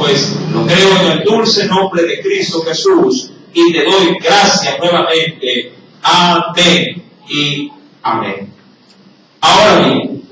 pues lo creo en el dulce nombre de Cristo Jesús y te doy gracias nuevamente. Amén y amén. Ahora bien,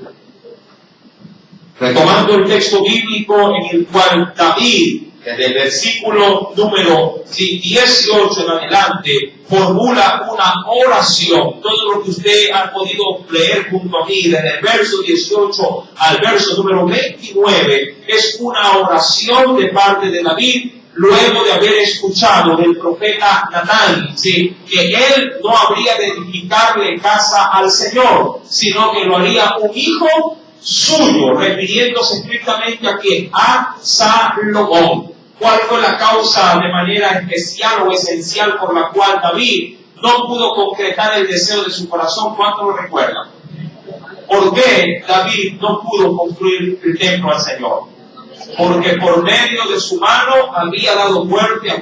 retomando el texto bíblico en el cual David, desde el versículo número 18 en adelante, formula una oración. Todo lo que usted ha podido leer junto a mí, desde el verso 18 al verso número 29, es una oración de parte de David, luego de haber escuchado del profeta Natán, ¿sí?, que él no habría de edificarle casa al Señor, sino que lo haría un hijo suyo, refiriéndose estrictamente a quien, a Salomón. ¿Cuál fue la causa de manera especial o esencial por la cual David no pudo concretar el deseo de su corazón? ¿Cuánto lo recuerdan? ¿Por qué David no pudo construir el templo al Señor? Porque por medio de su mano había dado muerte a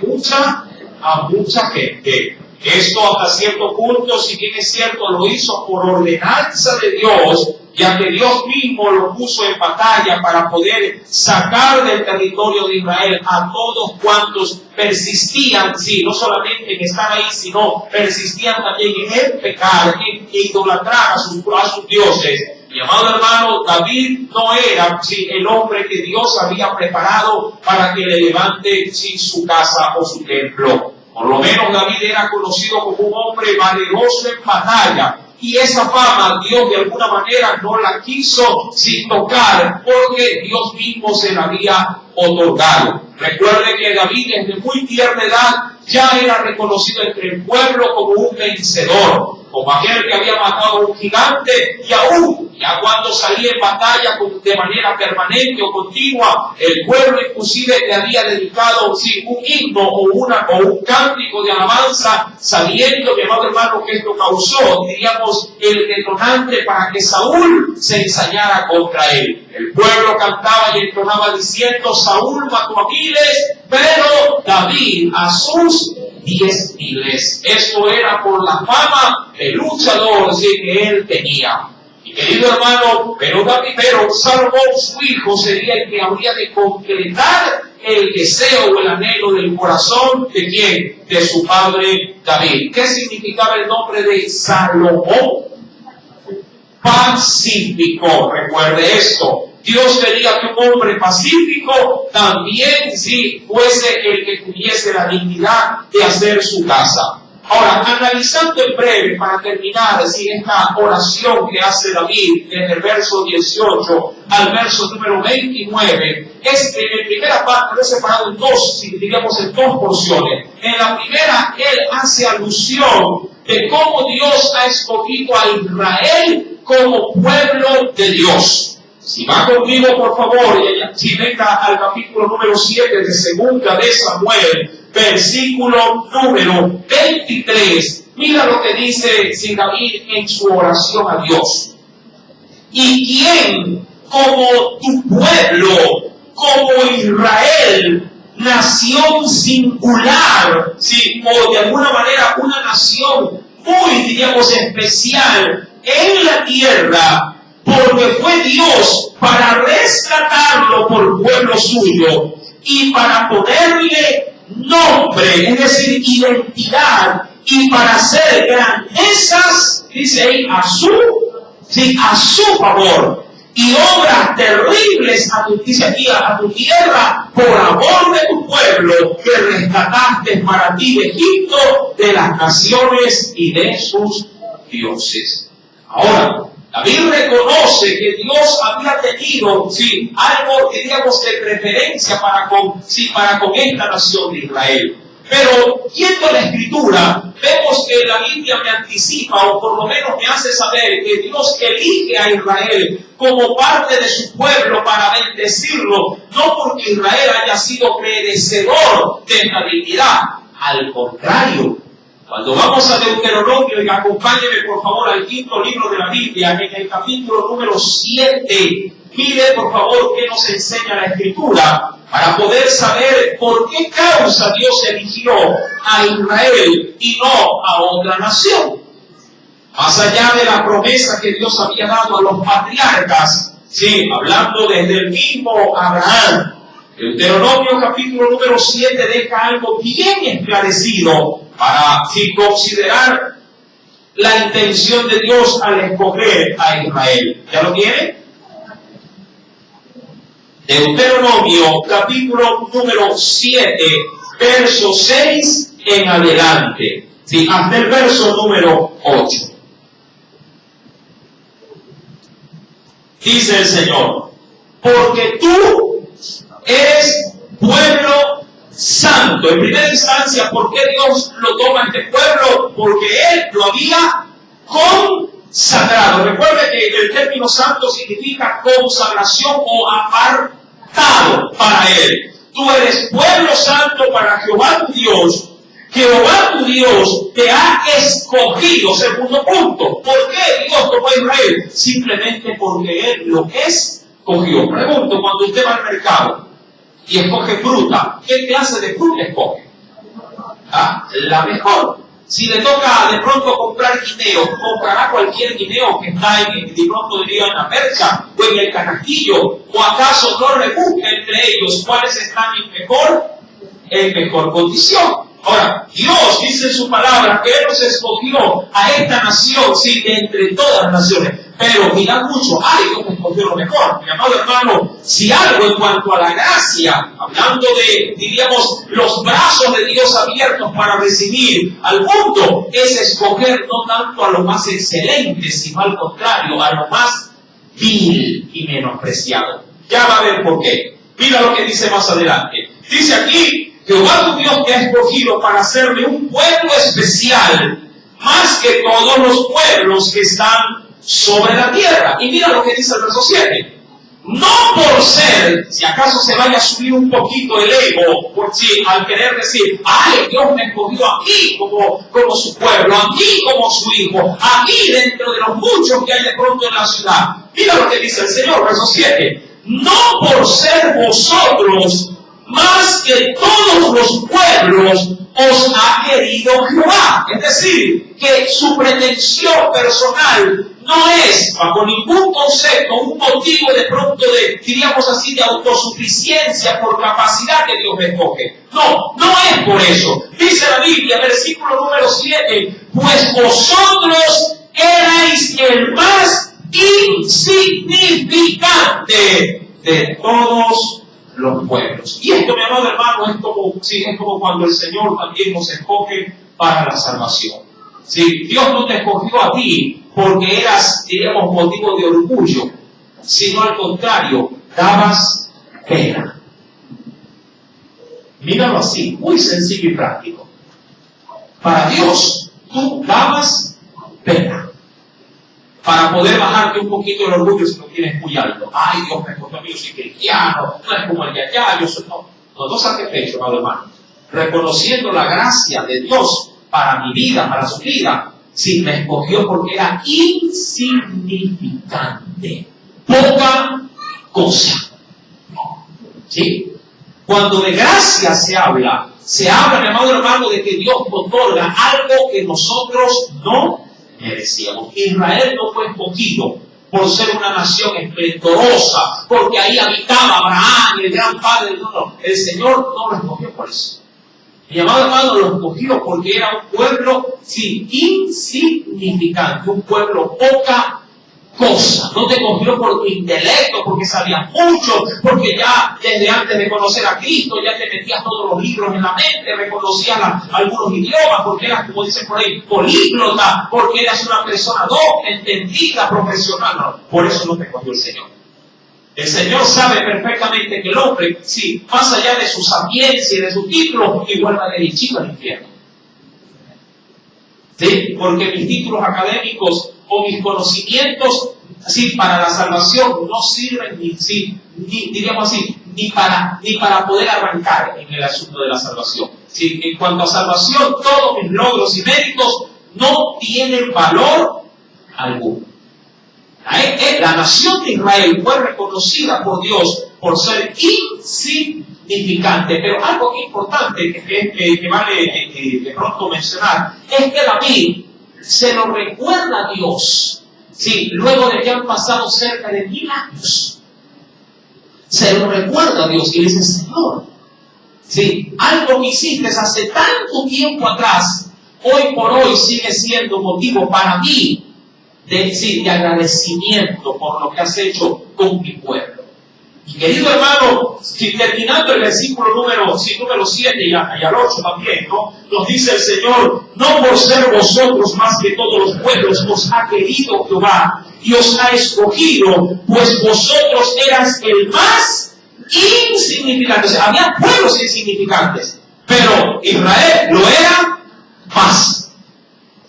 mucha gente. Esto hasta cierto punto, si bien es cierto, lo hizo por ordenanza de Dios, ya que Dios mismo lo puso en batalla para poder sacar del territorio de Israel a todos cuantos persistían, sí, no solamente en estar ahí, sino persistían también en pecar, en idolatrar a sus dioses. Mi amado hermano, David no era el hombre que Dios había preparado para que le levante su casa o su templo. Por lo menos David era conocido como un hombre valeroso en batalla. Y esa fama Dios de alguna manera no la quiso sin tocar, porque Dios mismo se la había otorgado. Recuerde que David desde muy tierna edad ya era reconocido entre el pueblo como un vencedor, como aquel que había matado a un gigante, y aún, ya cuando salía en batalla de manera permanente o continua, el pueblo inclusive le había dedicado un himno o un cántico de alabanza, sabiendo, mi amado hermano, que esto causó, diríamos, el detonante para que Saúl se ensañara contra él. El pueblo cantaba y entonaba diciendo: Saúl mató a miles, pero David a sus 10,000. Esto era por la fama de luchador que él tenía. Y querido hermano, pero Salomón, su hijo, sería el que habría de concretar el deseo o el anhelo del corazón de ¿quién? De su padre David. ¿Qué significaba el nombre de Salomón? Pacífico. Recuerde esto. Dios quería que un hombre pacífico también fuese el que tuviese la dignidad de hacer su casa. Ahora, analizando en breve, para terminar esta oración que hace David desde el verso 18 al verso número 29, en la primera parte lo he separado en dos, diríamos en dos porciones. En la primera, él hace alusión de cómo Dios ha escogido a Israel como pueblo de Dios. Si va conmigo, por favor, si venga al capítulo número 7 de Segunda de Samuel, versículo número 23, mira lo que dice David en su oración a Dios. ¿Y quién como tu pueblo, como Israel, nación singular, o de alguna manera una nación muy, diríamos, especial en la tierra? Porque fue Dios para rescatarlo por pueblo suyo y para ponerle nombre, es decir, identidad, y para hacer grandezas, dice ahí, a su favor, y obras terribles a tu tierra, por amor de tu pueblo, que rescataste para ti de Egipto, de las naciones y de sus dioses. Ahora, David reconoce que Dios había tenido, algo, diríamos, de preferencia para con esta nación de Israel. Pero, viendo la Escritura, vemos que la Biblia me anticipa, o por lo menos me hace saber, que Dios elige a Israel como parte de su pueblo para bendecirlo, no porque Israel haya sido merecedor de esta dignidad. Al contrario, cuando vamos a Deuteronomio, y acompáñenme por favor al quinto libro de la Biblia, en el capítulo número 7, mire por favor qué nos enseña la Escritura, para poder saber por qué causa Dios eligió a Israel y no a otra nación. Más allá de la promesa que Dios había dado a los patriarcas, hablando desde el mismo Abraham, Deuteronomio capítulo número 7 deja algo bien esclarecido para considerar la intención de Dios al escoger a Israel. ¿Ya lo tiene? Deuteronomio capítulo número 7, verso 6 en adelante. Sí, hasta el verso número 8. Dice el Señor: porque tú eres pueblo santo. En primera instancia, ¿por qué Dios lo toma este pueblo? Porque Él lo había consagrado. Recuerde que el término santo significa consagración o apartado para Él. Tú eres pueblo santo para Jehová tu Dios. Jehová tu Dios te ha escogido. Segundo punto. ¿Por qué Dios tomó a Israel? Simplemente porque Él lo escogió. Pregunto, cuando usted va al mercado y escoge fruta, ¿qué clase de fruta escoge? La mejor. Si le toca de pronto comprar guineo, comprará cualquier guineo que está de pronto diría en la percha o en el canastillo, o acaso no rebusca entre ellos cuáles están en mejor condición. Ahora, Dios dice en su palabra que Él nos escogió a esta nación, sí, de entre todas las naciones. Pero mirad mucho, Dios me escogió lo mejor. Mi amado hermano, si algo en cuanto a la gracia, hablando de, diríamos, los brazos de Dios abiertos para recibir al mundo, es escoger no tanto a lo más excelente, sino al contrario, a lo más vil y menospreciado. Ya va a ver por qué. Mira lo que dice más adelante. Dice aquí: Jehová tu Dios te ha escogido para hacerle un pueblo especial, más que todos los pueblos que están sobre la tierra. Y mira lo que dice el verso 7. No por ser, si acaso se vaya a subir un poquito el ego, por si al querer decir, Dios me escogió a mí como su pueblo, a mí como su hijo, a mí dentro de los muchos que hay de pronto en la ciudad. Mira lo que dice el Señor, verso 7. No por ser vosotros más que todos los pueblos os ha querido Jehová. Es decir, que su pretensión personal no es, bajo ningún concepto, un motivo de pronto de, diríamos así, de autosuficiencia por capacidad que Dios me escoge. No, no es por eso. Dice la Biblia, versículo número 7, pues vosotros erais el más insignificante de todos los pueblos. Y esto, mi amado hermano, es como cuando el Señor también nos escoge para la salvación. ¿Sí? Dios no te escogió a ti porque eras, diríamos, motivo de orgullo, sino al contrario, dabas pena. Míralo así, muy sencillo y práctico. Para Dios, tú dabas pena. Para poder bajarte un poquito el orgullo si lo tienes muy alto. Dios me escogió a mí, yo soy cristiano, no es como el de allá, yo soy... No saques pecho, amado hermano. Reconociendo la gracia de Dios para mi vida, para su vida, sí, me escogió porque era insignificante. Poca cosa. ¿Sí? Cuando de gracia se habla, mi amado hermano, de que Dios otorga algo que nosotros no merecíamos. Israel no fue escogido por ser una nación esplendorosa, porque ahí habitaba Abraham, el gran padre. No. El Señor no lo escogió por eso. Mi amado hermano, lo escogió porque era un pueblo, sí, insignificante, un pueblo poca cosa. No te escogió por tu intelecto, porque sabías mucho, porque ya desde antes de conocer a Cristo ya te metías todos los libros en la mente, reconocías algunos idiomas, porque eras, como dicen por ahí, políglota, porque eras una persona docta, entendida, profesional. No, por eso no te escogió el Señor. El Señor sabe perfectamente que el hombre, sí, más allá de su sapiencia y de su título, igual va derechito al infierno. ¿Sí? Porque mis títulos académicos o mis conocimientos, sí, para la salvación no sirven diríamos así, ni para poder arrancar en el asunto de la salvación. ¿Sí? En cuanto a salvación, todos mis logros y méritos no tienen valor alguno. La nación de Israel fue reconocida por Dios por ser insignificante, pero algo importante que vale de pronto mencionar es que David se lo recuerda a Dios, sí, luego de que han pasado cerca de 1000 años. Se lo recuerda a Dios y le dice, Señor, sí, algo que hiciste hace tanto tiempo atrás, hoy por hoy sigue siendo motivo para mí de agradecimiento por lo que has hecho con mi pueblo. Y querido hermano, si terminando el versículo número 7 y al 8 también, ¿no? Nos dice el Señor, no por ser vosotros más que todos los pueblos, os ha querido Jehová y os ha escogido, pues vosotros eras el más insignificante. O sea, había pueblos insignificantes, pero Israel lo era más.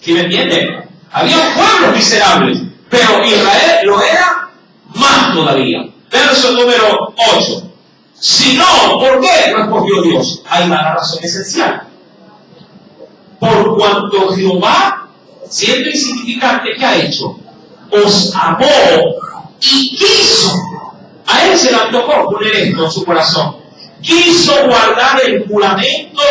¿Sí me entienden? Había pueblos miserables, pero Israel lo era más todavía. Verso número 8. Si no, ¿por qué no escogió Dios? Hay una razón esencial. Por cuanto Jehová, siendo insignificante, ¿qué ha hecho? Os amó y quiso. A él se le antojó poner esto en su corazón. Quiso guardar el juramento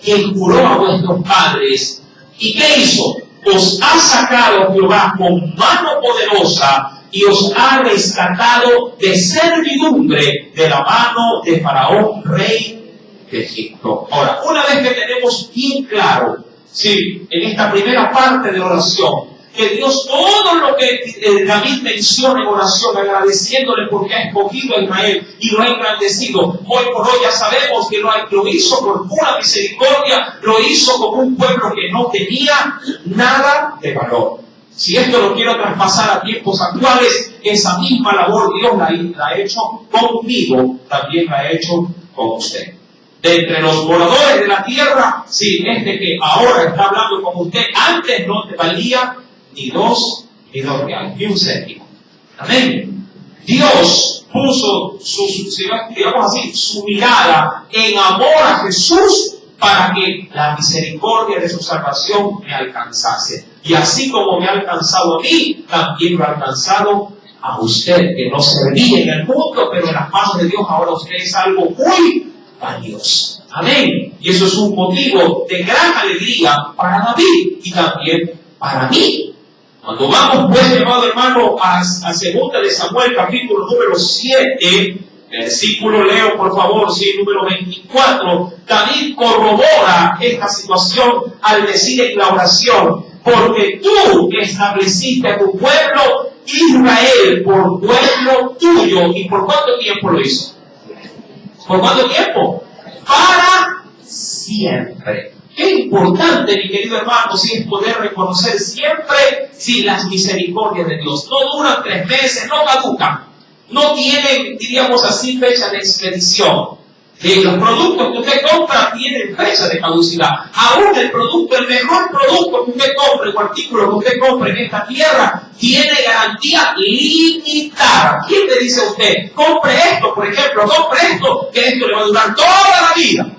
que juró a vuestros padres. ¿Y qué hizo? Os ha sacado Jehová con mano poderosa y os ha rescatado de servidumbre de la mano de Faraón, rey de Egipto. Ahora, una vez que tenemos bien claro, sí, en esta primera parte de oración, que Dios, todo lo que David menciona en oración, agradeciéndole porque ha escogido a Israel y lo ha engrandecido, hoy por hoy ya sabemos que lo hizo por pura misericordia, lo hizo como un pueblo que no tenía nada de valor. Si esto lo quiero traspasar a tiempos actuales, esa misma labor Dios la ha hecho conmigo, también la ha hecho con usted. De entre los moradores de la tierra, sí, que ahora está hablando con usted, antes no te valía ni 2 ni 2 reales, ni un céntimo. Amén. Dios puso su mirada en amor a Jesús para que la misericordia de su salvación me alcanzase. Y así como me ha alcanzado a mí, también lo ha alcanzado a usted, que no servía en el mundo, pero en las manos de Dios ahora usted es algo muy valioso. Amén. Y eso es un motivo de gran alegría para David y también para mí. Cuando vamos, pues, amado hermano, a 2 de Samuel, capítulo número 7, versículo, leo por favor, sí, número 24, David corrobora esta situación al decir en la oración, porque tú estableciste a tu pueblo Israel por pueblo tuyo. ¿Y por cuánto tiempo lo hizo? ¿Por cuánto tiempo? Para siempre. Qué importante, mi querido hermano, si es poder reconocer siempre las misericordias de Dios. No duran 3 meses, no caducan. No tienen, diríamos así, fecha de expedición. Los productos que usted compra tienen fecha de caducidad. Aún el mejor producto que usted compre, o artículo que usted compre en esta tierra, tiene garantía limitada. ¿Quién le dice a usted? Compre esto, por ejemplo, compre esto, que esto le va a durar toda la vida.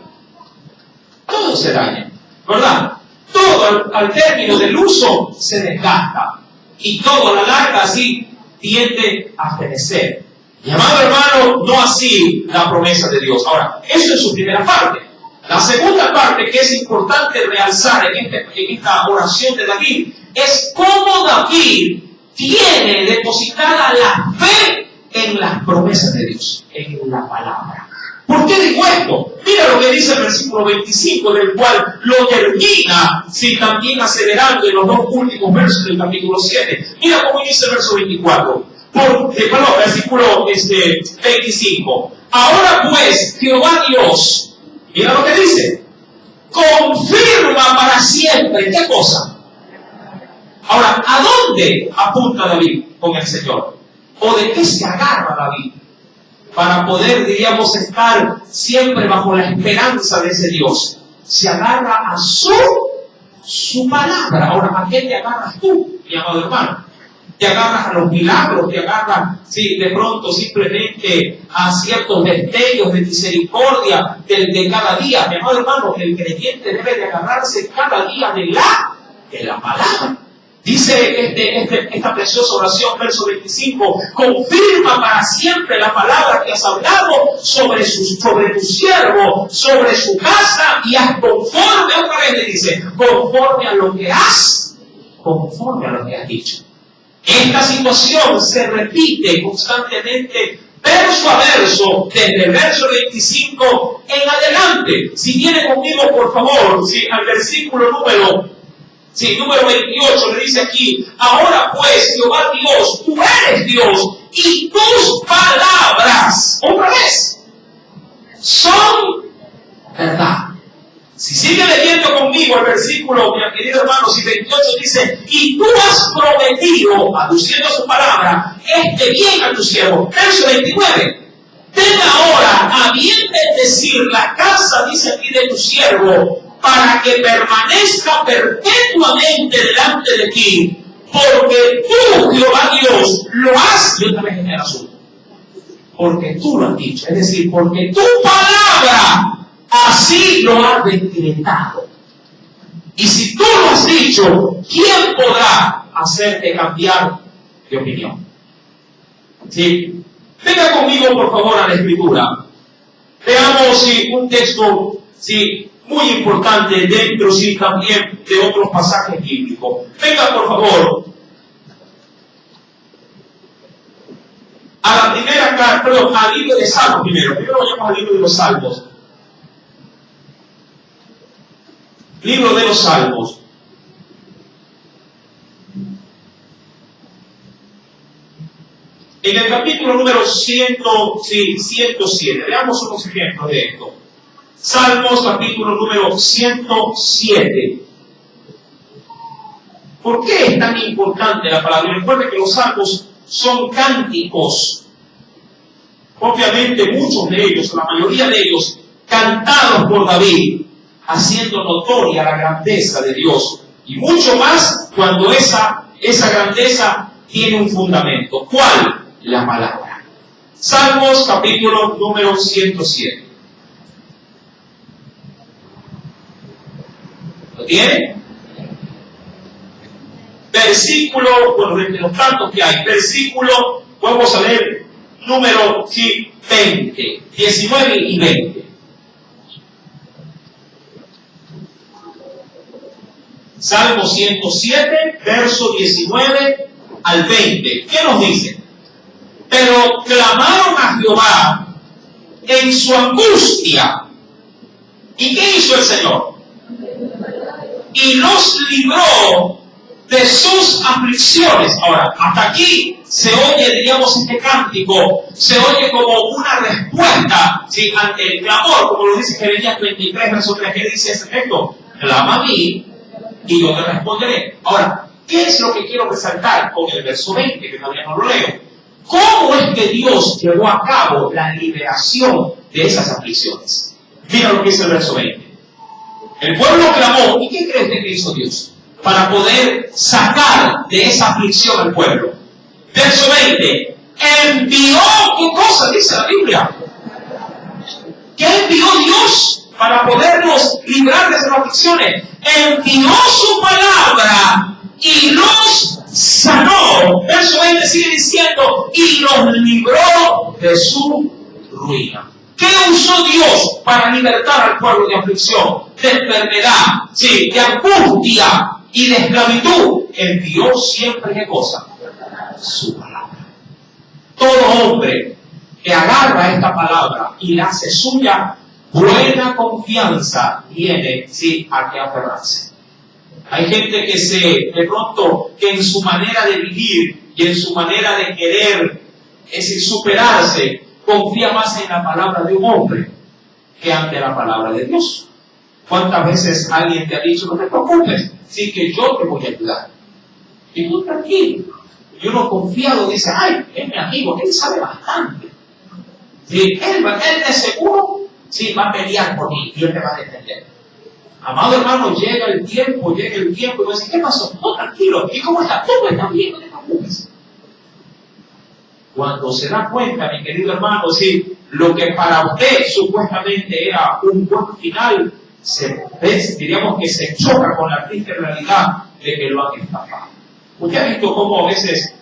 Todo se daña, ¿verdad? Todo al término del uso se desgasta. Y todo a la larga así tiende a fenecer. Mi amado hermano, no así la promesa de Dios. Ahora, eso es su primera parte. La segunda parte que es importante realzar en esta oración de David es cómo David tiene depositada la fe en las promesas de Dios, en la palabra. ¿Por qué digo esto? Mira lo que dice el versículo 25, del cual lo termina, también acelerando en los 2 últimos versos del capítulo 7. Mira cómo dice el verso 24. Versículo 25. Ahora pues, Jehová Dios, mira lo que dice, confirma para siempre. ¿Qué cosa? Ahora, ¿a dónde apunta David con el Señor? ¿O de qué se agarra David? Para poder, diríamos, estar siempre bajo la esperanza de ese Dios. Se agarra a su palabra. Ahora, ¿a qué te agarras tú, mi amado hermano? Te agarras a los milagros, te agarras, de pronto simplemente a ciertos destellos de misericordia de cada día. Mi amado hermano, el creyente debe de agarrarse cada día de la palabra. Dice esta preciosa oración, verso 25, confirma para siempre la palabra que has hablado sobre tu siervo, sobre su casa, y haz conforme, otra vez le dice, conforme a lo que has dicho. Esta situación se repite constantemente verso a verso, desde el verso 25 en adelante. Si viene conmigo, por favor, al versículo número 28, le dice aquí: ahora pues, Jehová Dios, tú eres Dios, y tus palabras, otra vez, son verdad. Si sigue leyendo conmigo el versículo, mi querido hermano, 28 dice: y tú has prometido, aduciendo su palabra, bien a tu siervo. Verso 29: ten ahora a bien bendecir la casa, dice aquí, de tu siervo, para que permanezca perpetuamente delante de ti, porque tú, Jehová Dios, lo has, yo también en el azul, porque tú lo has dicho, es decir, porque tu palabra así lo has decretado. Y si tú lo has dicho, ¿quién podrá hacerte cambiar de opinión? ¿Sí? Venga conmigo, por favor, a la Escritura. Veamos un texto muy importante dentro también de otros pasajes bíblicos. Venga, por favor, a la primera carta, perdón, al libro de Salmos primero. Primero vayamos al libro de los Salmos. Libro de los Salmos. En el capítulo número 107. Veamos unos ejemplos de esto. Salmos, capítulo número 107. ¿Por qué es tan importante la palabra? Recuerden que los salmos son cánticos. Obviamente muchos de ellos, la mayoría de ellos, cantados por David, haciendo notoria la grandeza de Dios. Y mucho más cuando esa grandeza tiene un fundamento. ¿Cuál? La palabra. Salmos, capítulo número 107. ¿Lo tiene? Versículo, de los tantos que hay, versículo, vamos a ver, número 20, 19 y 20. Salmo 107, verso 19 al 20. ¿Qué nos dice? Pero clamaron a Jehová en su angustia. ¿Y qué hizo el Señor? Y los libró de sus aflicciones. Ahora, hasta aquí se oye, diríamos, este cántico, se oye como una respuesta ante el clamor, como lo dice Jeremías 23, verso 3. ¿Qué dice ese texto? Clama a mí y yo te responderé. Ahora, ¿qué es lo que quiero resaltar con el verso 20, que todavía no lo leo? ¿Cómo es que Dios llevó a cabo la liberación de esas aflicciones? Mira lo que dice el verso 20. El pueblo clamó, ¿y qué cree usted que hizo Dios para poder sacar de esa aflicción al pueblo? Verso 20. Envió, ¿qué cosa dice la Biblia? ¿Qué envió Dios para podernos librar de esas aflicciones? Envió su palabra y los sanó. Verso 20 sigue diciendo, y los libró de su ruina. ¿Qué usó Dios para libertar al pueblo de aflicción, de enfermedad, de angustia y de esclavitud? Envió siempre, ¿qué cosa? Su palabra. Todo hombre que agarra esta palabra y la hace suya, buena confianza tiene a que aferrarse. Hay gente que de pronto, que en su manera de vivir y en su manera de querer, superarse, confía más en la palabra de un hombre que ante la palabra de Dios. ¿Cuántas veces alguien te ha dicho, no te preocupes, que yo te voy a ayudar? Y tú tranquilo. Y uno confiado dice, ay, es mi amigo, él sabe bastante. Él de seguro va a pelear por mí y él te va a defender. Amado hermano, llega el tiempo y tú dices, ¿qué pasó? No, tranquilo. ¿Y cómo está? Todo está bien, no te preocupes. Cuando se da cuenta, mi querido hermano, lo que para usted supuestamente era un buen final, diríamos que se choca con la triste realidad de que lo han estafado. Usted ha visto cómo a veces,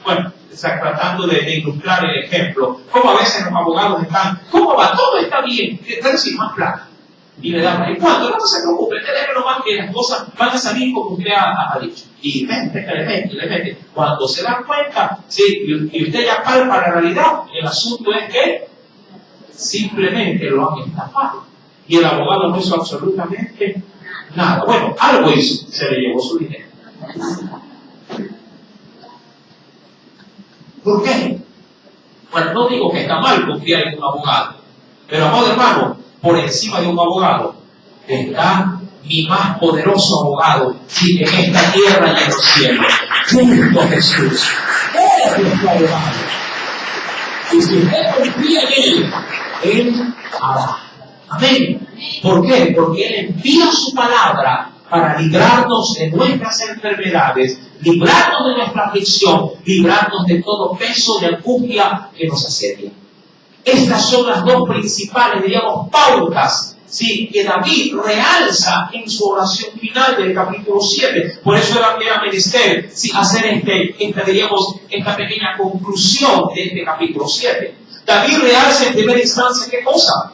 tratando de ilustrar el ejemplo, cómo a veces los abogados están, ¿cómo va? Todo está bien, pero sin más plata. Y le daba, ¿y cuánto? No se preocupe, déjelo más que las cosas van a salir como usted ha dicho. Y le mete. Cuando se dan cuenta, sí, y usted ya palpa la realidad, el asunto es que simplemente lo han estafado. Y el abogado no hizo absolutamente nada. Bueno, algo hizo, se le llevó su dinero. ¿Por qué? Bueno, no digo que está mal confiar en un abogado, pero amado hermano, por encima de un abogado está mi más poderoso abogado en esta tierra y en los cielos, Cristo Jesús. Él es tu abogado. Y si usted confía en Él hará. Amén. ¿Por qué? Porque Él envía su palabra para librarnos de nuestras enfermedades, librarnos de nuestra aflicción, librarnos de todo peso de angustia que nos asedia. Estas son las dos principales, diríamos, pautas, ¿sí?, que David realza en su oración final del capítulo 7. Por eso era menester, ¿sí?, hacer esta pequeña conclusión de este capítulo 7. David realza en primera instancia, ¿qué cosa?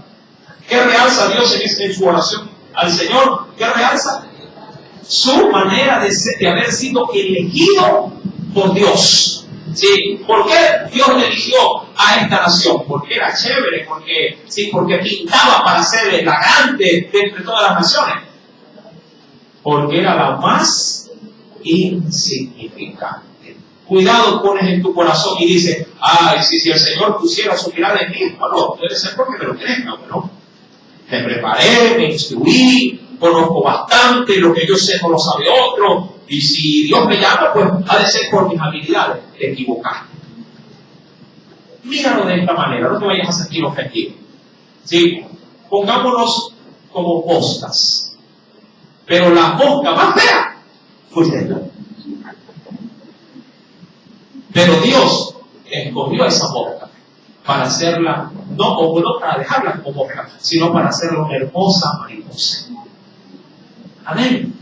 ¿Qué realza Dios en su oración al Señor? ¿Qué realza? Su manera de haber sido elegido por Dios. ¿Sí? ¿Por qué Dios eligió a esta nación? Porque era chévere, porque pintaba para ser el grande de entre todas las naciones. Porque era la más insignificante. Cuidado, pones en tu corazón y dices, ay, si el Señor pusiera su mirada en mí, bueno, debe ser porque me lo tienes, ¿no? Me preparé, me instruí, conozco bastante, lo que yo sé no lo sabe otro, y si Dios me llama, pues ha de ser por mis habilidades. Te equivocaste. Míralo de esta manera, no te vayas a sentir ofendido. ¿Sí? Pongámonos como moscas. Pero la mosca más fea fuiste tú. Pero Dios escogió a esa mosca para hacerla, no para dejarla como mosca, sino para hacerla una hermosa mariposa. Amén.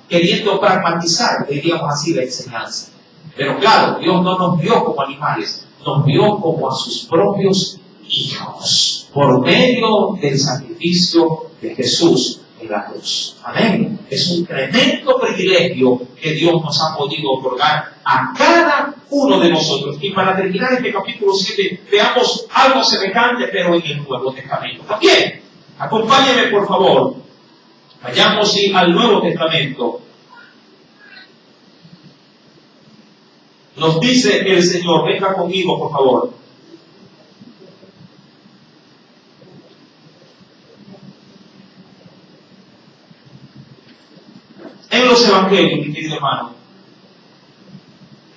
Queriendo pragmatizar, diríamos así, la enseñanza. Pero claro, Dios no nos vio como animales, nos vio como a sus propios hijos, por medio del sacrificio de Jesús en la cruz. Amén. Es un tremendo privilegio que Dios nos ha podido otorgar a cada uno de nosotros. Y para terminar este capítulo 7, veamos algo semejante, pero en el Nuevo Testamento. También, acompáñenme por favor. Vayamos al Nuevo Testamento. Nos dice el Señor, venga conmigo por favor. En los Evangelios, mi querido hermano.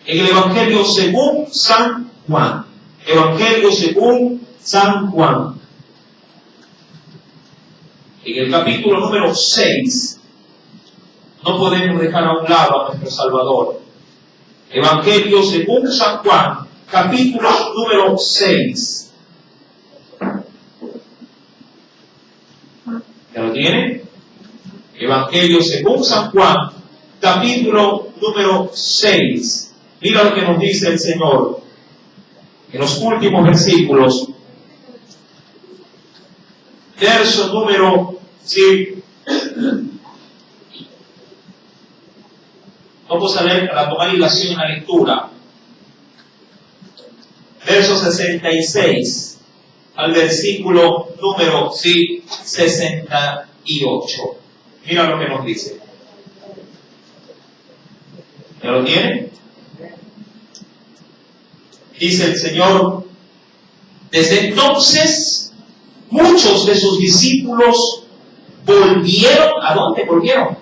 En el Evangelio según San Juan. Evangelio según San Juan. En el capítulo número 6, no podemos dejar a un lado a nuestro Salvador. Evangelio según San Juan, capítulo número 6. ¿Ya lo tiene? Evangelio según San Juan, capítulo número 6. Mira lo que nos dice el Señor en los últimos versículos. Verso número, sí. Vamos a leer para tomar ilación en la lectura. Verso 66 al versículo número, sí, 68. Mira lo que nos dice. ¿Ya lo tiene? Dice el Señor, desde entonces muchos de sus discípulos volvieron. ¿A dónde volvieron?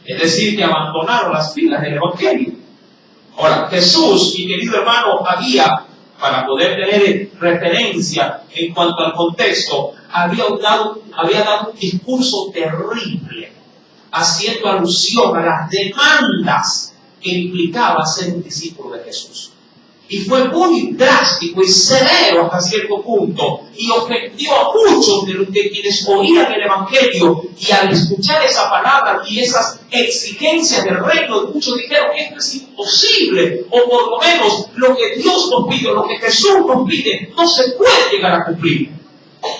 Es decir, que abandonaron las filas del Evangelio. Ahora, Jesús, mi querido hermano, para poder tener referencia en cuanto al contexto, había dado un discurso terrible, haciendo alusión a las demandas que implicaba ser un discípulo de Jesús. Y fue muy drástico y severo hasta cierto punto, y ofendió a muchos de quienes oían el Evangelio, y al escuchar esa palabra y esas exigencias del reino, muchos dijeron que esto es imposible, o por lo menos lo que Dios nos pide, lo que Jesús nos pide, no se puede llegar a cumplir.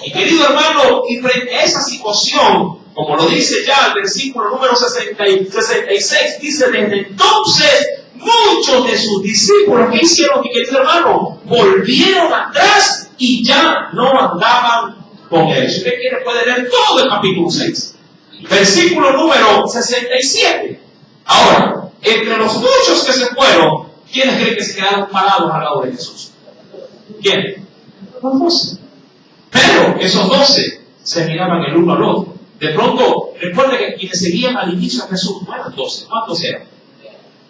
Y querido hermano, y frente a esa situación, como lo dice ya el versículo número 66, dice, desde entonces muchos de sus discípulos, ¿qué hicieron, mi querido hermano? Volvieron atrás y ya no andaban con él. Si usted quiere puede leer todo el capítulo 6. Versículo número 67. Ahora, entre los muchos que se fueron, ¿quiénes creen que se quedaron parados al lado de Jesús? ¿Quién? Los 12. Pero esos 12 se miraban el uno al otro. De pronto, recuerde que quienes seguían al inicio a Jesús no eran 12. ¿Cuántos eran?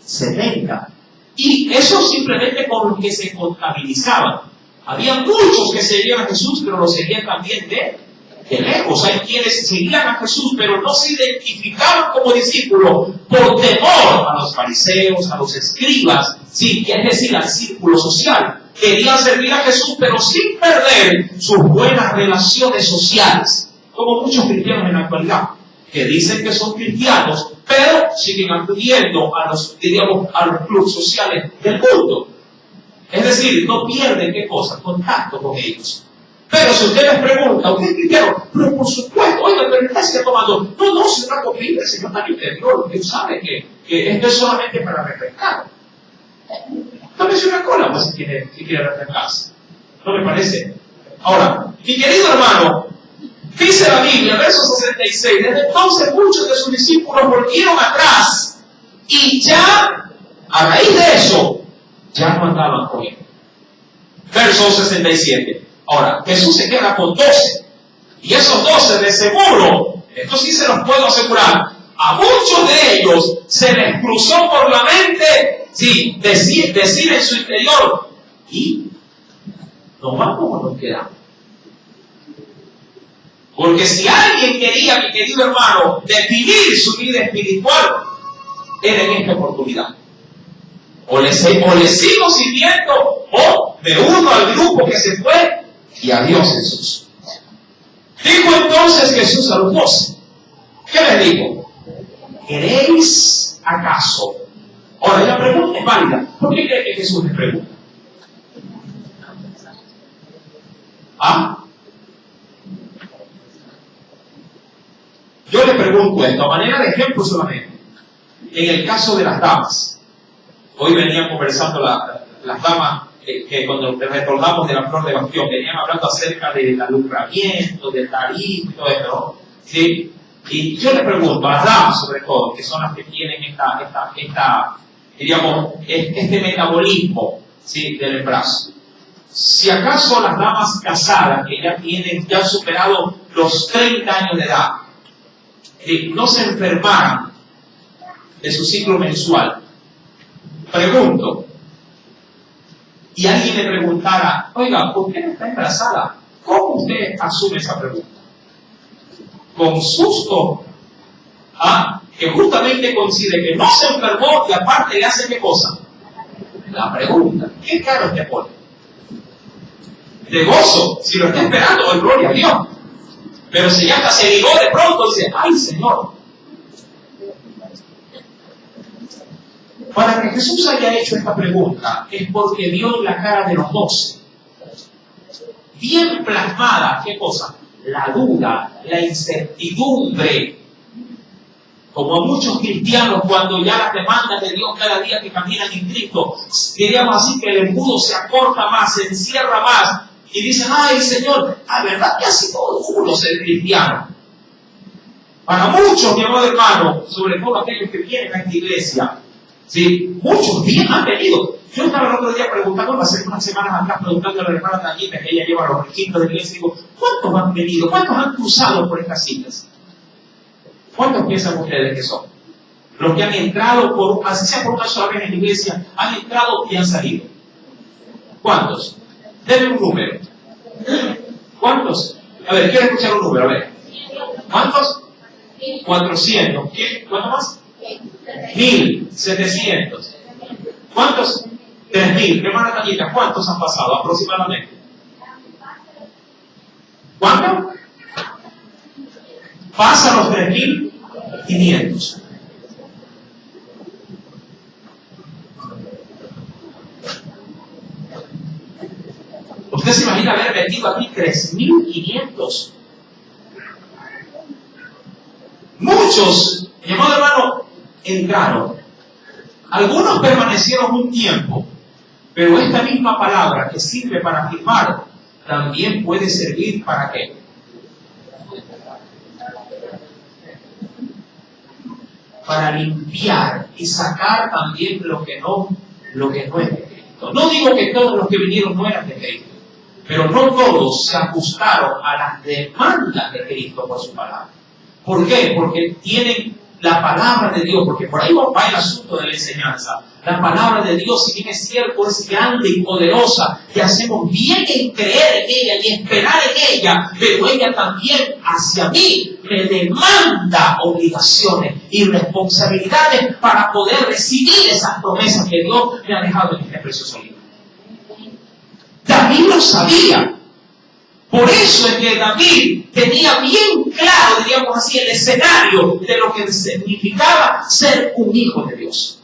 70. Y eso simplemente con los que se contabilizaban. Había muchos que seguían a Jesús, pero lo seguían también de lejos. Hay quienes seguían a Jesús, pero no se identificaban como discípulos por temor a los fariseos, a los escribas, sí, es decir, al círculo social. Querían servir a Jesús, pero sin perder sus buenas relaciones sociales, como muchos cristianos en la actualidad, que dicen que son cristianos, pero siguen acudiendo a los, diríamos, a los clubes sociales del mundo. Es decir, no pierden, ¿qué cosa? Contacto con ellos. Pero si usted les pregunta, ¿usted es cristiano? Pero por supuesto, oiga, pero está tomando. No, señor, el Señor también te dio. Usted sabe que esto es solamente para refrescar. Tómese una cola, pues, si quiere refrescarse. ¿No me parece? Ahora, mi querido hermano, dice la Biblia, verso 66, desde entonces muchos de sus discípulos volvieron atrás y ya, a raíz de eso, ya no andaban con él. Verso 67. Ahora, Jesús se queda con 12. Y esos 12 de seguro, esto sí se los puedo asegurar, a muchos de ellos se les cruzó por la mente, sí, decir en su interior, ¿y nos vamos o nos quedamos? Porque si alguien quería, mi querido hermano, definir su vida espiritual, era en esta oportunidad. O le sigo sirviendo, o me uno al grupo que se fue, y adiós Jesús. Dijo entonces Jesús a los 12. ¿Qué les dijo? ¿Queréis acaso? Ahora, la pregunta es válida. ¿Por qué cree que Jesús les pregunta? ¿Ah? Yo le pregunto esto a manera de ejemplo solamente. En el caso de las damas, hoy venían conversando las damas que cuando recordamos de la flor de Bastión, venían hablando acerca del alumbramiento, del tarif y todo eso, ¿sí? Y yo le pregunto a las damas, sobre todo, que son las que tienen diríamos, este metabolismo, ¿sí?, del embarazo. Si acaso las damas casadas, que ya han superado los 30 años de edad, no se enfermaran de su ciclo mensual, pregunto, y alguien le preguntara, oiga, ¿por qué no está embarazada? ¿Cómo usted asume esa pregunta? Con susto, que justamente coincide que no se enfermó y aparte le hace ¿qué cosa? La pregunta. ¿Qué caro te pone? De gozo, si lo está esperando, oh, gloria a Dios. Pero si ya hasta se ligó de pronto, dice, ¡ay, Señor! Para que Jesús haya hecho esta pregunta, es porque vio en la cara de los 12, bien plasmada, ¿qué cosa? La duda, la incertidumbre. Como a muchos cristianos, cuando ya las demandas de Dios cada día que caminan en Cristo, diríamos así que el embudo se acorta más, se encierra más, y dicen, ¡ay, Señor! La verdad que ha sido duro ser cristiano. Para muchos, mi amado hermano, sobre todo aquellos que vienen a esta iglesia, ¿sí?, muchos días han venido. Yo estaba el otro día preguntando, hace unas semanas atrás, preguntando a la hermana Tañita, que ella lleva los requisitos de la iglesia, y digo, ¿cuántos han venido? ¿Cuántos han cruzado por estas sillas? ¿Cuántos piensan ustedes que son? Los que han entrado, así sea por una sola vez en la iglesia, han entrado y han salido. ¿Cuántos? Denme un número. ¿Cuántos? A ver, quiero escuchar un número, a ver. ¿Cuántos? 400. ¿Qué? ¿Cuánto más? 1.700. ¿Cuántos? 3.000. Hermana Tañita, ¿cuántos han pasado aproximadamente? ¿Cuánto? Pasa los 3.500. Usted se imagina haber metido aquí 3.500. Muchos, mi amado hermano, entraron. Algunos permanecieron un tiempo, pero esta misma palabra que sirve para afirmar, también puede servir para ¿qué? Para limpiar y sacar también lo que no es de Cristo. No digo que todos los que vinieron no eran de Cristo, pero no todos se ajustaron a las demandas de Cristo por su palabra. ¿Por qué? Porque tienen la palabra de Dios, porque por ahí va el asunto de la enseñanza. La palabra de Dios, si bien es cierto, es grande y poderosa, y hacemos bien en creer en ella y esperar en ella, pero ella también hacia mí me demanda obligaciones y responsabilidades para poder recibir esas promesas que Dios me ha dejado en este precioso libro. David lo sabía. Por eso es que David tenía bien claro, diríamos así, el escenario de lo que significaba ser un hijo de Dios.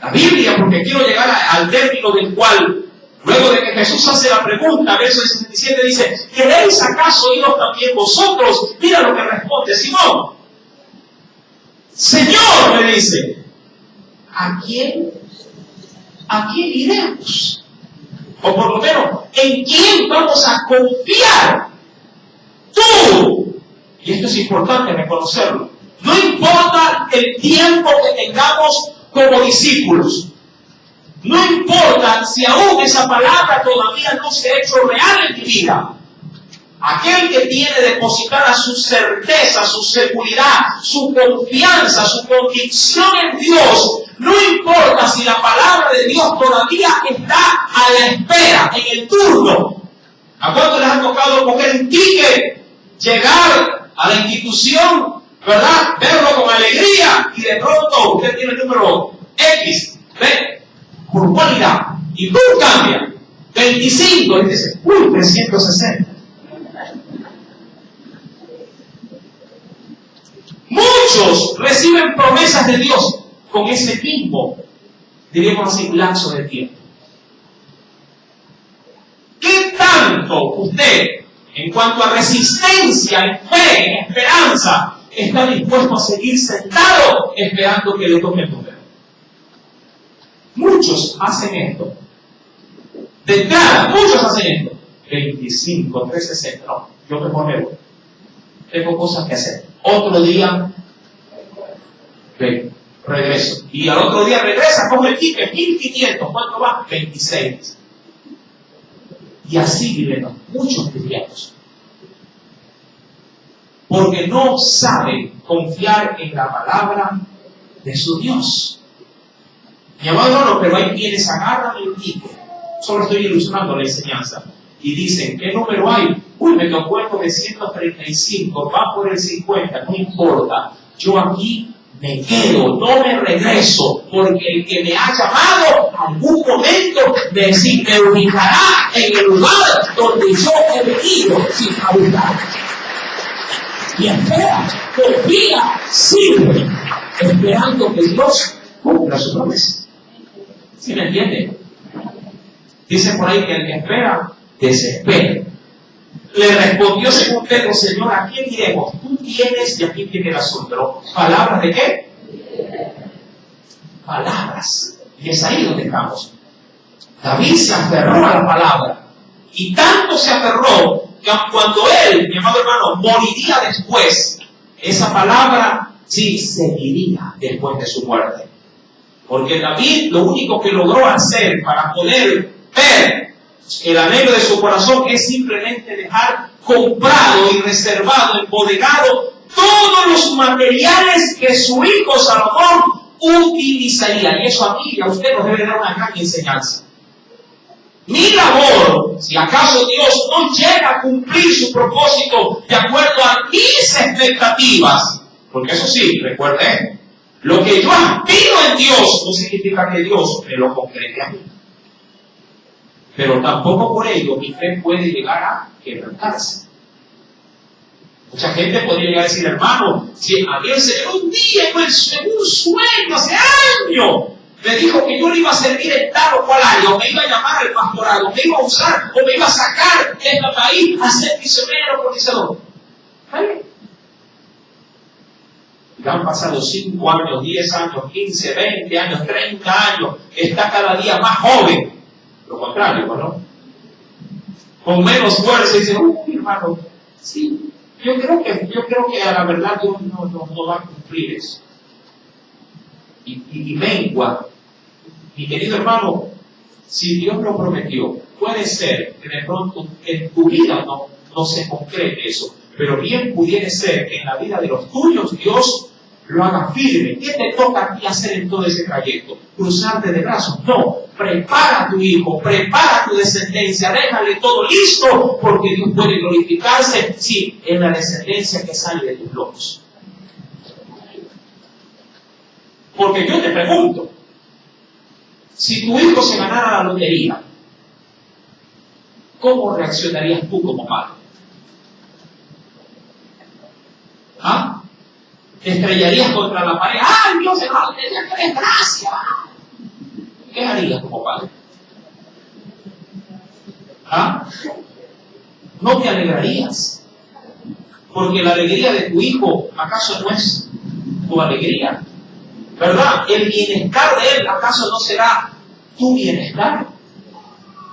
La Biblia, porque quiero llegar al término del cual, luego de que Jesús hace la pregunta, verso 67 dice, ¿queréis acaso iros también vosotros? Mira lo que responde Simón. Señor, me dice, ¿a quién iremos? O por lo menos, ¿en quién vamos a confiar? Tú. Y esto es importante reconocerlo. No importa el tiempo que tengamos como discípulos. No importa si aún esa palabra todavía no se ha hecho real en mi vida. Aquel que tiene depositada su certeza, su seguridad, su confianza, su convicción en Dios, no importa si la palabra de Dios todavía está a la espera, en el turno. ¿A cuánto les ha tocado coger un ticket, llegar a la institución, verdad? Verlo con alegría y de pronto usted tiene el número X, ¿ve? Por cualidad. Y tú cambia. 25 y dice, 360. Muchos reciben promesas de Dios con ese mismo, diríamos así, lapso de tiempo. ¿Qué tanto usted, en cuanto a resistencia, en fe, en esperanza, está dispuesto a seguir sentado esperando que le toque el número? Muchos hacen esto. De entrada, muchos hacen esto. 25, 360. No, yo mejor me voy. Tengo cosas que hacer. Otro día, regreso. Y al otro día regresa, coge el ticket, 1500. ¿Cuánto va? 26. Y así viven muchos cristianos. Porque no saben confiar en la palabra de su Dios. Mi amado hermano, pero hay quienes agarran el ticket. Solo estoy ilustrando la enseñanza. Y dicen, ¿qué número hay? Uy, me tocó el 935, va por el 50, no importa. Yo aquí me quedo, no me regreso, porque el que me ha llamado, algún momento me ubicará en el lugar donde yo he venido sin habitar. Y espera, confía, sirve, esperando que Dios cumpla su promesa. ¿Sí me entiende? Dice por ahí que el que espera, desespera. Le respondió según Pedro, Señor, ¿a quién iremos? Tú tienes, y aquí viene el asunto, ¿palabras de qué? Palabras. Y es ahí donde estamos. David se aferró a la palabra. Y tanto se aferró que cuando él, mi amado hermano, moriría después, esa palabra sí seguiría después de su muerte. Porque David lo único que logró hacer para poder ver el anhelo de su corazón es simplemente dejar comprado y reservado, embodegado todos los materiales que su hijo Salomón utilizaría. Y eso a mí y a usted nos debe dar una gran enseñanza. Mi labor, si acaso Dios no llega a cumplir su propósito de acuerdo a mis expectativas, porque eso sí, recuerde, lo que yo aspiro en Dios no significa que Dios me lo concrete a mí. Pero tampoco por ello mi fe puede llegar a quebrantarse. Mucha gente podría llegar a decir, hermano, si a mí el Señor un día en un sueño hace años Me dijo que yo le iba a servir en tal o cual área, o me iba a llamar al pastorado, me iba a usar, o me iba a sacar de este país a ser misionero, organizador. Ya han pasado 5 años, 10 años, 15, 20 años, 30 años, está cada día más joven. Lo contrario, ¿no? Con menos fuerza, y dice, uy, hermano, sí, yo creo que a la verdad Dios no va a cumplir eso. Y mengua. Mi querido hermano, si Dios lo prometió, puede ser que de pronto en tu vida no se concrete eso, pero bien pudiera ser que en la vida de los tuyos Dios lo haga firme. ¿Qué te toca a ti hacer en todo ese trayecto? ¿Cruzarte de brazos? No. Prepara a tu hijo, prepara a tu descendencia, déjale todo listo, porque Dios puede glorificarse, sí, en la descendencia que sale de tus lomos. Porque yo te pregunto, si tu hijo se ganara la lotería, ¿cómo reaccionarías tú como padre? ¿Ah? ¿Te estrellarías contra la pared? ¡Ay, Dios se va a tener que desgracia! ¿Qué harías como padre? ¿Ah? ¿No te alegrarías? Porque la alegría de tu hijo, ¿acaso no es tu alegría? ¿Verdad? El bienestar de él, ¿acaso no será tu bienestar?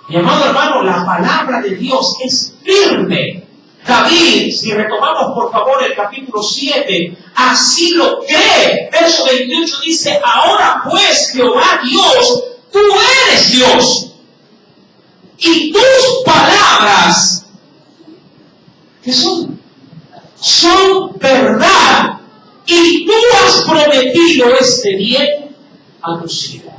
Mi amado hermano, la palabra de Dios es firme. David, si retomamos por favor el capítulo 7, así lo cree. Verso 28 dice, ahora pues Jehová Dios, tú eres Dios. Y tus palabras, ¿qué son? Son verdad. Y tú has prometido este bien a tu siervo.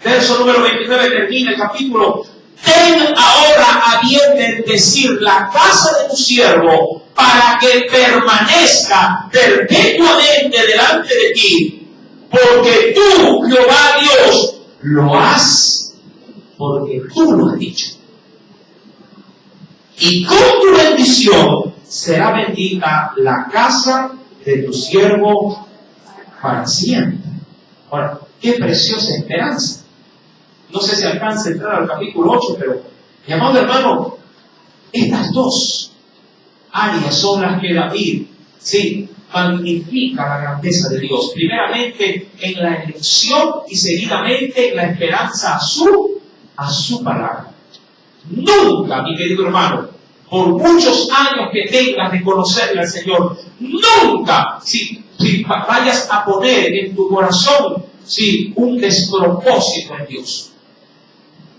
Verso número 29 termina el capítulo. Ten ahora a bien bendecir la casa de tu siervo para que permanezca perpetuamente delante de ti. Porque tú, Jehová Dios, lo has, porque tú lo has dicho. Y con tu bendición será bendita la casa de tu siervo para siempre. Ahora, qué preciosa esperanza. No sé si alcanza a entrar al capítulo 8, pero, mi amado hermano, estas dos áreas son las que David, sí, magnifica la grandeza de Dios. Primeramente en la elección y seguidamente en la esperanza a su palabra. Nunca, mi querido hermano, por muchos años que tengas de conocerle al Señor, nunca, si vayas a poner en tu corazón, un despropósito en Dios.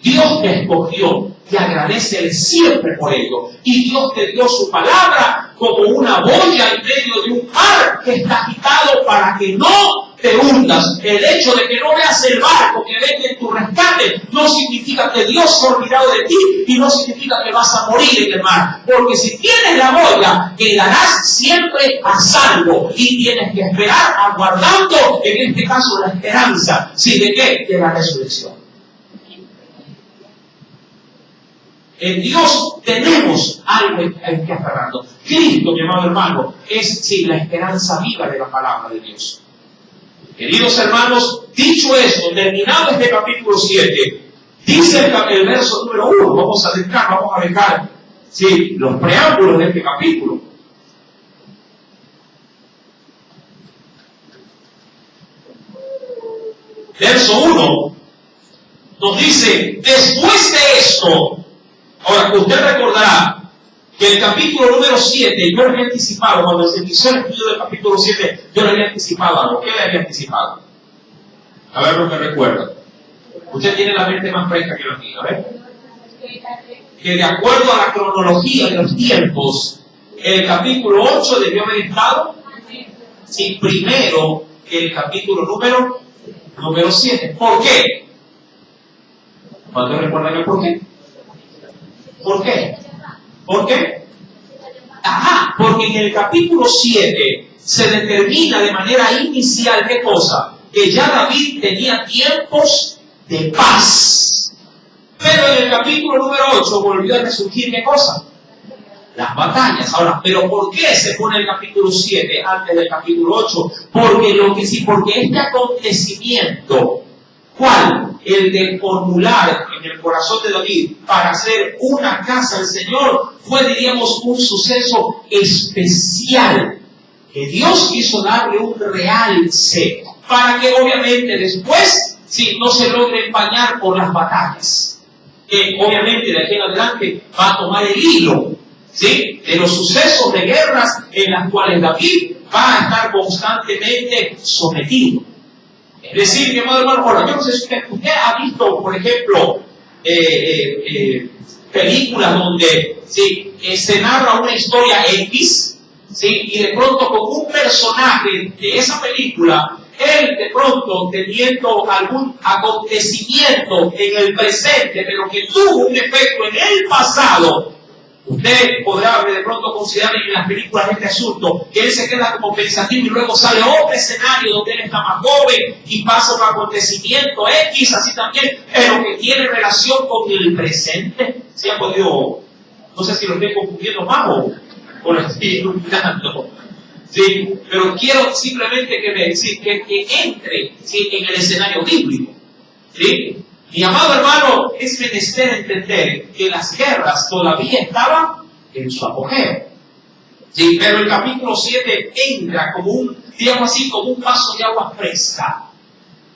Dios te escogió, te agradece siempre por ello. Y Dios te dio su palabra como una boya en medio de un mar que está agitado para que no te hundas. El hecho de que no veas el barco que venga en tu rescate no significa que Dios se ha olvidado de ti y no significa que vas a morir en el mar. Porque si tienes la boya, quedarás siempre a salvo y tienes que esperar aguardando, en este caso, la esperanza. ¿Sí? ¿De qué? De la resurrección. En Dios tenemos algo en que aferrarnos. Cristo, mi amado hermano, es la esperanza viva de la palabra de Dios. Queridos hermanos, dicho esto, terminado este capítulo 7, dice el verso número 1, vamos a dejar los preámbulos de este capítulo. Verso 1 nos dice, después de esto. Ahora, usted recordará que el capítulo número 7, yo le había anticipado, cuando se inició el estudio del capítulo 7, yo le había anticipado algo. ¿Qué le había anticipado? A ver lo que recuerda. Usted tiene la mente más fresca que la mía, a ver. Que de acuerdo a la cronología de los tiempos, el capítulo 8 debió haber estado primero que el capítulo número 7. ¿Por qué? ¿Cuántos recuerdan el por qué? ¿Por qué? ¿Por qué? Porque en el capítulo 7 se determina de manera inicial, ¿qué cosa? Que ya David tenía tiempos de paz. Pero en el capítulo número 8 volvió a resurgir, ¿qué cosa? Las batallas. Ahora, ¿pero por qué se pone el capítulo 7 antes del capítulo 8? Porque este acontecimiento ¿Cuál? El de formular en el corazón de David para hacer una casa al Señor fue, diríamos, un suceso especial que Dios quiso darle un realce para que obviamente después no se logre empañar por las batallas. Que obviamente de aquí en adelante va a tomar el hilo de los sucesos de guerras en las cuales David va a estar constantemente sometido. Es decir, mi amado hermano, ahora, yo no sé si usted ha visto, por ejemplo, películas donde se narra una historia X, y de pronto con un personaje de esa película, él de pronto teniendo algún acontecimiento en el presente, pero que tuvo un efecto en el pasado, usted podrá de pronto considerar en las películas de este asunto que él se queda como pensativo y luego sale otro escenario donde él está más joven y pasa un acontecimiento X, así también, pero que tiene relación con el presente. ¿Sí ha podido? No sé si lo estoy confundiendo más o lo estoy iluminando. ¿Sí? Pero quiero simplemente que entre en el escenario bíblico. ¿Sí? Mi amado hermano, es menester entender que las guerras todavía estaban en su apogeo. ¿Sí? Pero el capítulo 7 entra como como un vaso de agua fresca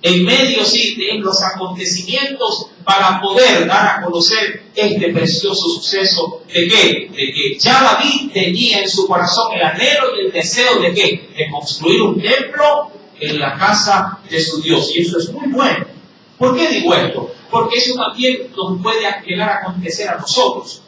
en medio de los acontecimientos para poder dar a conocer este precioso suceso de ¿qué? De que ya David tenía en su corazón el anhelo y el deseo de ¿qué? De construir un templo en la casa de su Dios. Y eso es muy bueno. ¿Por qué digo esto? Porque eso también nos puede llegar a acontecer a nosotros.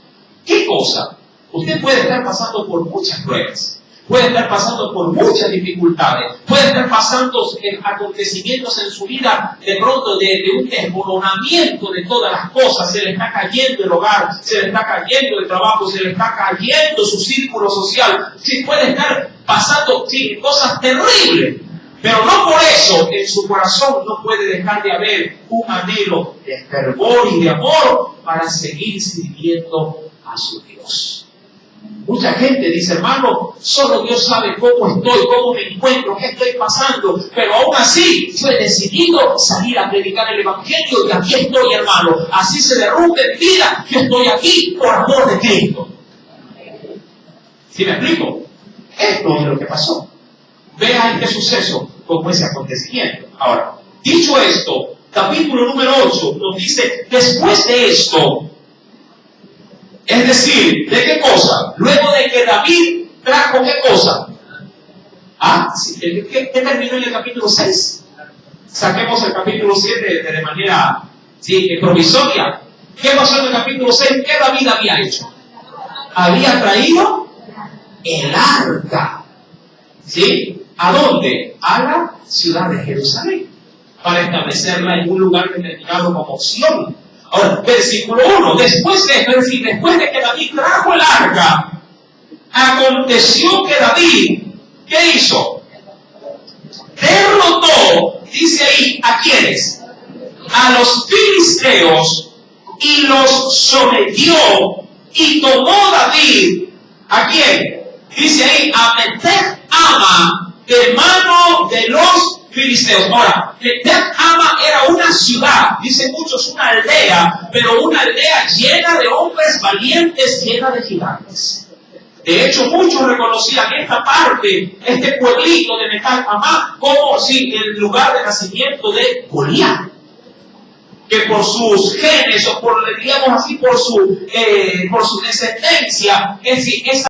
¿Qué cosa? Usted puede estar pasando por muchas pruebas, puede estar pasando por muchas dificultades, puede estar pasando acontecimientos en su vida de pronto de un desmoronamiento de todas las cosas. Se le está cayendo el hogar, se le está cayendo el trabajo, se le está cayendo su círculo social. Sí, puede estar pasando cosas terribles. Pero no por eso en su corazón no puede dejar de haber un anhelo de fervor y de amor para seguir sirviendo a su Dios. Mucha gente dice, hermano, solo Dios sabe cómo estoy, cómo me encuentro, qué estoy pasando, pero aún así yo he decidido salir a predicar el Evangelio y aquí estoy, hermano. Así se derrumbe en vida, yo estoy aquí por amor de Cristo. ¿Sí me explico? Esto es lo que pasó. Vea este suceso como ese acontecimiento. Ahora, dicho esto, capítulo número 8 nos dice, después de esto, es decir, ¿de qué cosa? Luego de que David trajo ¿qué cosa? ¿Qué terminó en el capítulo 6? Saquemos el capítulo 7 de manera provisoria. ¿Qué pasó en el capítulo 6? ¿Qué David había hecho? Había traído el arca. ¿Sí? ¿A dónde? A la ciudad de Jerusalén, para establecerla en un lugar determinado como Sion. Ahora, versículo 1, después de que David trajo el arca, aconteció que David, ¿qué hizo? Derrotó, dice ahí, ¿a quiénes? A los filisteos, y los sometió, y tomó David, ¿a quién? Dice ahí, a Bet-Ama, de mano de los filisteos. Ahora, Bet-Ama era una ciudad, dicen muchos una aldea, pero una aldea llena de hombres valientes, llena de gigantes. De hecho, muchos reconocían esta parte, este pueblito de Bet-Ama, como el lugar de nacimiento de Goliat, que por sus genes, o por, digamos así, por su descendencia, es decir, esa